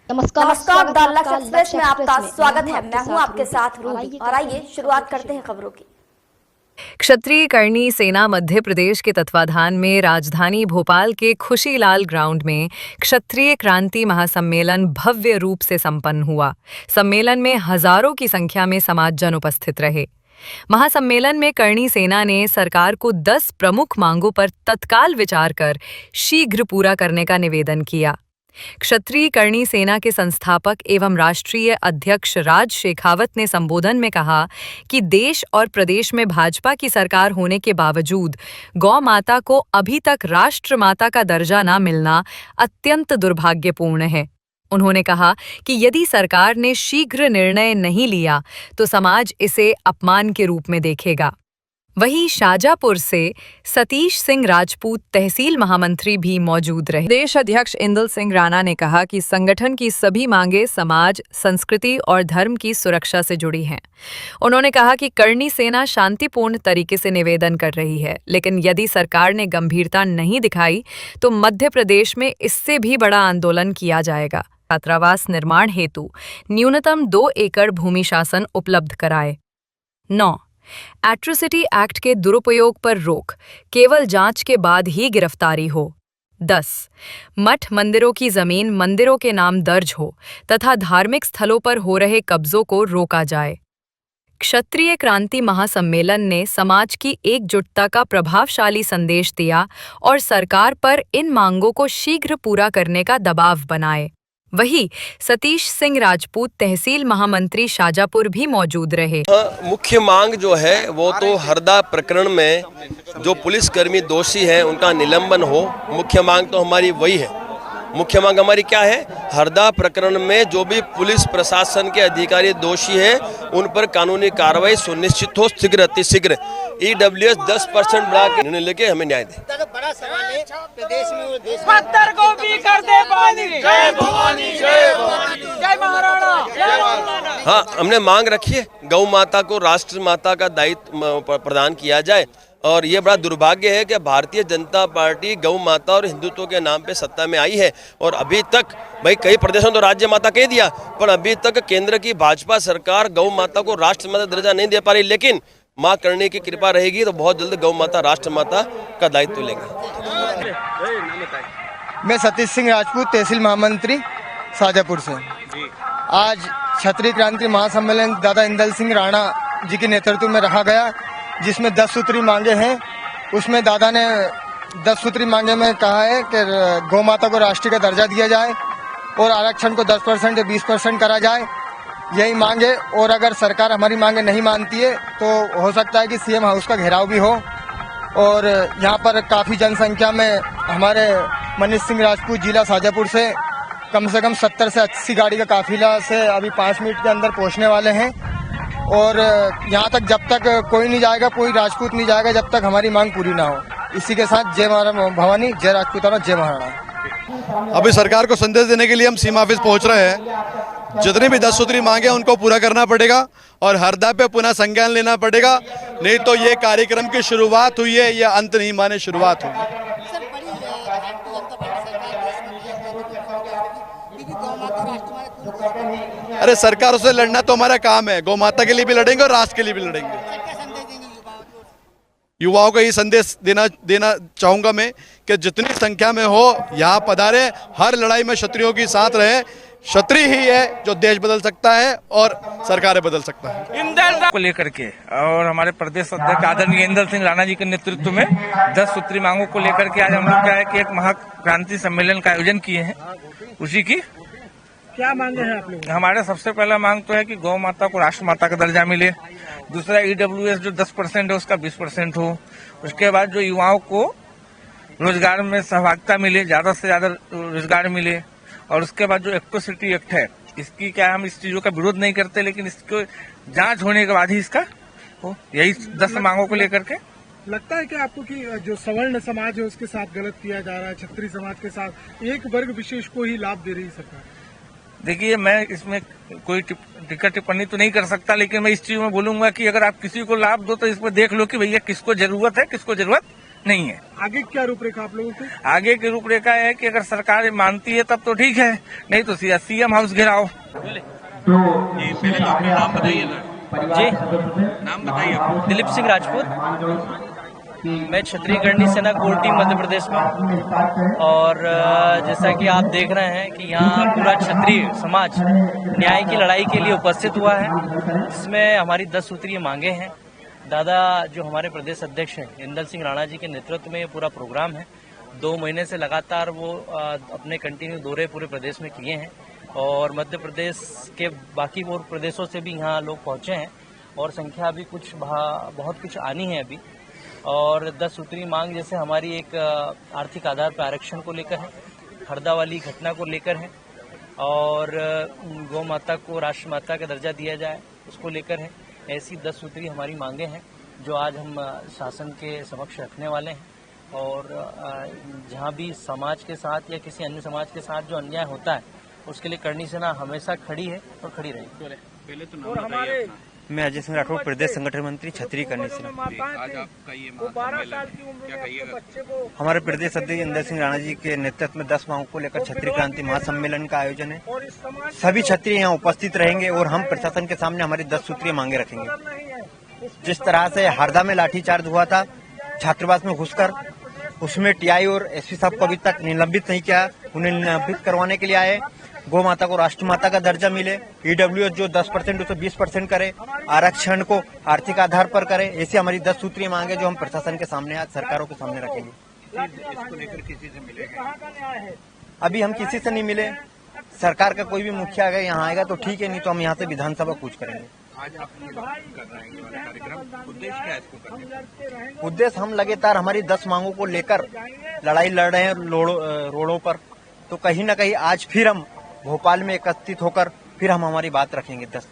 नमस्कार दाललक्ष्य एक्सप्रेस में आपका स्वागत है। मैं हूं आपके साथ रूबी और आइए शुरुआत करते हैं खबरों की। क्षत्रिय कर्णी सेना मध्य प्रदेश के तत्वाधान में राजधानी भोपाल के खुशीलाल ग्राउंड में क्षत्रिय क्रांति महासम्मेलन भव्य रूप से संपन्न हुआ। सम्मेलन में हजारों की संख्या में समाजजन उपस्थित रहे। महासम्मेलन में कर्णी सेना ने सरकार को 10 प्रमुख मांगों पर तत्काल विचार कर शीघ्र पूरा करने का निवेदन किया। क्षत्रिय कर्णी सेना के संस्थापक एवं राष्ट्रीय अध्यक्ष राज शेखावत ने संबोधन में कहा कि देश और प्रदेश में भाजपा की सरकार होने के बावजूद गौ माता को अभी तक राष्ट्र माता का दर्जा न मिलना अत्यंत दुर्भाग्यपूर्ण है। उन्होंने कहा कि यदि सरकार ने शीघ्र निर्णय नहीं लिया तो समाज इसे अपमान के रूप में देखेगा। वहीं शाजापुर से सतीश सिंह राजपूत तहसील महामंत्री भी मौजूद रहे। प्रदेश अध्यक्ष इंदल सिंह राणा ने कहा कि संगठन की सभी मांगें समाज, संस्कृति और धर्म की सुरक्षा से जुड़ी हैं। उन्होंने कहा कि कर्णी सेना शांतिपूर्ण तरीके से निवेदन कर रही है, लेकिन यदि सरकार ने गंभीरता नहीं दिखाई तो मध्य प्रदेश में इससे भी बड़ा आंदोलन किया जाएगा। छात्रावास निर्माण हेतु न्यूनतम 2 एकड़ भूमि शासन उपलब्ध कराए। 9. एट्रोसिटी एक्ट के दुरुपयोग पर रोक, केवल जांच के बाद ही गिरफ्तारी हो। 10. मठ मंदिरों की जमीन मंदिरों के नाम दर्ज हो तथा धार्मिक स्थलों पर हो रहे कब्जों को रोका जाए। क्षत्रिय क्रांति महासम्मेलन ने समाज की एकजुटता का प्रभावशाली संदेश दिया और सरकार पर इन मांगों को शीघ्र पूरा करने का दबाव बनाए। वहीं सतीश सिंह राजपूत तहसील महामंत्री शाजापुर भी मौजूद रहे। मुख्य मांग जो है वो तो हरदा प्रकरण में जो पुलिसकर्मी दोषी हैं उनका निलंबन हो। मुख्य मांग तो हमारी वही है। मुख्य मांग हमारी क्या है? हरदा प्रकरण में जो भी पुलिस प्रशासन के अधिकारी दोषी हैं उन पर कानूनी कार्रवाई सुनिश्चित हो, शीघ्र अतिशीघ्र। EWS 10% बढ़ा के निर्णय लेके हमें न्याय दे। बड़ा सवाल है प्रदेश में और देश में। पत्थर को भी कर दे पानी। जय भवानी, जय भवानी, जय महाराणा, जय महाराणा। हाँ, हमने मांग रखी है गौ माता को राष्ट्र माता का दायित्व प्रदान किया जाए। और ये बड़ा दुर्भाग्य है कि भारतीय जनता पार्टी गौ माता और हिंदुत्व के नाम पे सत्ता में आई है और अभी तक भाई कई प्रदेशों तो राज्य माता कह दिया, पर अभी तक केंद्र की भाजपा सरकार गौ माता को राष्ट्र माता दर्जा नहीं दे पा रही। लेकिन माँ करने की कृपा रहेगी तो बहुत जल्द गौ माता राष्ट्र माता का दायित्व लेंगे। मैं सतीश सिंह राजपूत तहसील महामंत्री शाजापुर से। आज क्षत्रिय क्रांति महासम्मेलन दादा इंदल सिंह राणा जी के नेतृत्व में रखा गया, जिसमें 10 सूत्री मांगे हैं। उसमें दादा ने 10 सूत्री मांगे में कहा है कि गौ माता को राष्ट्रीय का दर्जा दिया जाए और आरक्षण को 10% या 20% करा जाए। यही मांगे, और अगर सरकार हमारी मांगे नहीं मानती है तो हो सकता है कि CM हाउस का घेराव भी हो। और यहाँ पर काफ़ी जनसंख्या में हमारे मनीष सिंह राजपूत जिला शाजापुर से कम 70 से 80 गाड़ी का काफिला से अभी 5 मिनट के अंदर पहुँचने वाले हैं। और यहाँ तक जब तक कोई नहीं जाएगा, कोई राजपूत नहीं जाएगा जब तक हमारी मांग पूरी ना हो। इसी के साथ जय भवानी, जय राजपूताना, जय महाराणा। अभी सरकार को संदेश देने के लिए हम सीमा ऑफिस पहुंच रहे हैं। जितनी भी 10 सूत्री मांगे उनको पूरा करना पड़ेगा और हरदा पे पुनः संज्ञान लेना पड़ेगा, नहीं तो ये कार्यक्रम की शुरुआत हुई है, यह अंत नहीं माने शुरुआत होगी। अरे सरकारों से लड़ना तो हमारा काम है, गौ माता के लिए भी लड़ेंगे और राष्ट्र के लिए भी लड़ेंगे। युवाओं को ये संदेश देना चाहूंगा मैं कि जितनी संख्या में हो यहाँ पधारे, हर लड़ाई में क्षत्रियों की साथ रहे। क्षत्रिय ही है जो देश बदल सकता है और सरकारें बदल सकता है। इंदल को लेकर के और हमारे प्रदेश अध्यक्ष आदरणीय इंदल सिंह राणा जी के नेतृत्व में 10 सूत्री मांगों को लेकर के आज हम लोग क्या है कि एक महाक्रांति सम्मेलन का आयोजन किए हैं। उसी की क्या मांगे हैं आप लोग? हमारा सबसे पहला मांग तो है कि गौ माता को राष्ट्र माता का दर्जा मिले। दूसरा EWS जो 10% है उसका 20% हो। उसके बाद जो युवाओं को रोजगार में सहभागिता मिले, ज्यादा से ज्यादा रोजगार मिले। और उसके बाद जो एट्रोसिटी एक्ट है, इसकी क्या हम इस चीजों का विरोध नहीं करते, लेकिन इसको जांच होने के बाद ही इसका हो। यही 10 मांगों को लेकर के लगता है कि आपको कि जो सवर्ण समाज है उसके साथ गलत किया जा रहा है, क्षत्रिय समाज के साथ एक वर्ग विशेष को ही लाभ दे रही सरकार? देखिए, मैं इसमें कोई टिक्का टिप्पणी तो नहीं कर सकता, लेकिन मैं इस चीज में बोलूंगा कि अगर आप किसी को लाभ दो तो इसमें देख लो कि भैया किसको जरूरत है, किसको जरूरत नहीं है। आगे क्या रूपरेखा आप लोगों की? आगे की रूपरेखा है कि अगर सरकार मानती है तब तो ठीक है, नहीं तो सीधा सीएम हाउस घेराओ। पहले तो अपना नाम बताइए ना। जी, नाम बताइए अपना। दिलीप सिंह राजपूत। मैं क्षत्रिय करणी सेना कोर टीम मध्य प्रदेश में, और जैसा कि आप देख रहे हैं कि यहाँ पूरा क्षत्रिय समाज न्याय की लड़ाई के लिए उपस्थित हुआ है, जिसमें हमारी 10 सूत्रीय मांगे हैं। दादा जो हमारे प्रदेश अध्यक्ष हैं इंदल सिंह राणा जी के नेतृत्व में ये पूरा प्रोग्राम है। 2 महीने से लगातार वो अपने कंटिन्यू दौरे पूरे प्रदेश में किए हैं, और मध्य प्रदेश के बाकी और प्रदेशों से भी यहाँ लोग पहुँचे हैं, और संख्या अभी बहुत कुछ आनी है अभी। और 10 सूत्री मांग जैसे हमारी एक आर्थिक आधार पर आरक्षण को लेकर है, हरदा वाली घटना को लेकर है, और गौ माता को राष्ट्रमाता का दर्जा दिया जाए उसको लेकर है। ऐसी 10 सूत्री हमारी मांगे हैं जो आज हम शासन के समक्ष रखने वाले हैं। और जहाँ भी समाज के साथ या किसी अन्य समाज के साथ जो अन्याय होता है उसके लिए करणी सेना हमेशा खड़ी है और खड़ी रहेगी। पहले तो नाम बताइए अपना। मैं अजय सिंह राठौर, प्रदेश संगठन मंत्री क्षत्रिय करणी सेना। आज आपका ये महासम्मेलन क्या कहिएगा? हमारे प्रदेश अध्यक्ष इंदल सिंह राणा जी के नेतृत्व में 10 मांगों को लेकर क्षत्रिय क्रांति महासम्मेलन का आयोजन है। सभी क्षत्रिय यहाँ उपस्थित रहेंगे और हम प्रशासन के सामने हमारी 10 सूत्रीय मांगे रखेंगे। जिस तरह से हरदा में लाठीचार्ज हुआ था छात्रावास में घुसकर, उसमें टीआई और एसपी साहब को अभी तक निलंबित नहीं किया, उन्हें निलंबित करवाने के लिए आए। गौ माता को राष्ट्रमाता का दर्जा मिले, ईडब्ल्यूएस जो 10% उसे 20% करे, आरक्षण को आर्थिक आधार पर करे। ऐसी हमारी 10 सूत्रीय मांगे जो हम प्रशासन के सामने आज सरकारों के सामने रखेंगे। इसको लेकर किसी से मिलेंगे? अभी हम किसी से नहीं मिले। सरकार का कोई भी मुखिया अगर यहाँ आएगा तो ठीक है, नहीं तो हम यहाँ से विधानसभा कूच करेंगे। आज आप ये कर रहे हैं ये वाला कार्यक्रम, उद्देश्य क्या है इसको करने का? उद्देश्य हम लगातार हमारी 10 मांगों को लेकर लड़ाई लड़ रहे हैं रोडों पर, तो कहीं न कहीं आज फिर हम भोपाल में एकत्रित होकर फिर हम हमारी बात रखेंगे 10